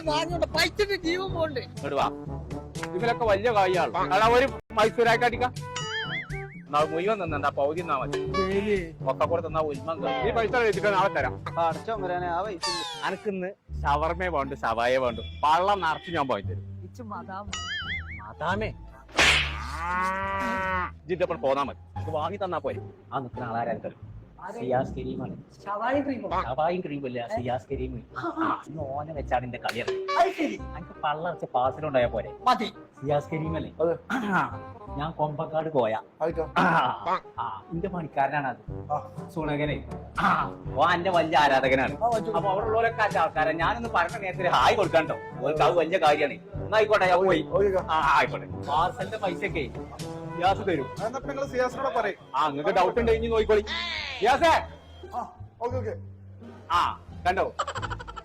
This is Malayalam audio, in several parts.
വാങ്ങിയോണ്ട് പൈസന്റെ ജീവൻ പോണ്ട്. ഇതിലൊക്കെ വലിയ കായാണ്. അതാ ഒരു മൈസൂരായിക്കടിക്ക മുഴുവൻ തന്നാ പൗതി തന്നാ മതി. ഒക്കെ കൂടെ തന്നാ ഉൽമം ഈ പൈസ വെച്ചിട്ട് നാളെ തരാം. അനക്കിന്ന് ഷവർമേ വേണ്ടു, സവായ വേണ്ടു, പള്ളം നിറച്ച് ഞാൻ പോയി തരും. മതാമേ ജിന്റെ പോന്നാ മതി. വാങ്ങി തന്നാ പോരെ. ആ നിൽക്കുന്ന ആളാരും തരും. സിയാസ് കരീമാണ്. ഷവായും ക്രീമല്ല, സിയാസ് കരീം. ഓനെ വെച്ചാണ് എന്റെ കളിയത്. എനിക്ക് പള്ള വെച്ച പാസിലുണ്ടായാ പോരെ. സിയാസ് കരീമല്ലേ? ഞാൻ കൊമ്പക്കാട് പോയാ എന്റെ പണിക്കാരനാണ് അത്. സുണകനെ ഓ എന്റെ വലിയ ആരാധകനാണ്. അപ്പൊ അവിടെ ഉള്ളവരൊക്കെ അല്ല ആൾക്കാരാണ്. ഞാനൊന്ന് പറഞ്ഞ നേരത്തിൽ ഹായ് കൊടുക്കാണ്ടോ. ഓർക്ക് അത് വലിയ കാര്യമാണ്. എന്നാ ആയിക്കോട്ടെ, ഞാൻ പോയി. ആയിക്കോട്ടെ. പാർസലിന്റെ പൈസയൊക്കെ സിയാസ് തരും. നിങ്ങൾക്ക് ഡൗട്ട് ഉണ്ട് ഇനി നോക്കിക്കോളി. സിയാസേ കണ്ടോ?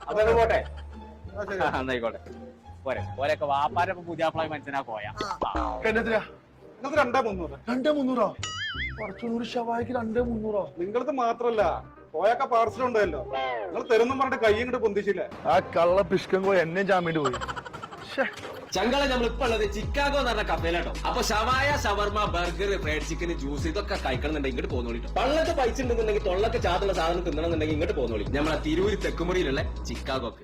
അതൊക്കെ പോട്ടെ. എന്നായിക്കോട്ടെ പോരെ. ഓരൊക്കെ വാപ്പാരൊക്കെ പുതിയാപ്പിളായി മനസ്സിനാ പോയാ. 2,300 കുറച്ചുകൂടി ഷവായിക്ക് 2,300. നിങ്ങളത് മാത്രല്ല പോയൊക്കെ പാർസലുണ്ടല്ലോ. നിങ്ങൾ തരുന്നും പറഞ്ഞിട്ട് കൈ ഇങ്ങോട്ട് പൊന്തിച്ചില്ലേ? ആ കള്ള പിഷ്കം പോയി എന്നെ ജാമ്യം പോയി. ചങ്കള നമ്മളിപ്പോ ഉള്ളത് ചിക്കാഗോ എന്ന് പറഞ്ഞ കഫേലാട്ടോ. അപ്പൊ ഷവായ, ഷവർമ, ബർഗർ, ഫ്രൈഡ് ചിക്കൻ, ജ്യൂസ് ഇതൊക്കെ കഴിക്കണമെന്നുണ്ടെങ്കിൽ ഇങ്ങോട്ട് പോന്നോളിട്ടോ. പള്ളക്ക് പൈസ ഉണ്ടെന്നുണ്ടെങ്കിൽ തൊള്ളക്ക് ചാത്തുള്ള സാധനം തിന്നണമെന്നുണ്ടെങ്കിൽ ഇങ്ങോട്ട് പോന്നോളി. നമ്മളെ തിരൂര് തെക്കുമുറിയിലുള്ള ചിക്കാഗോക്ക്.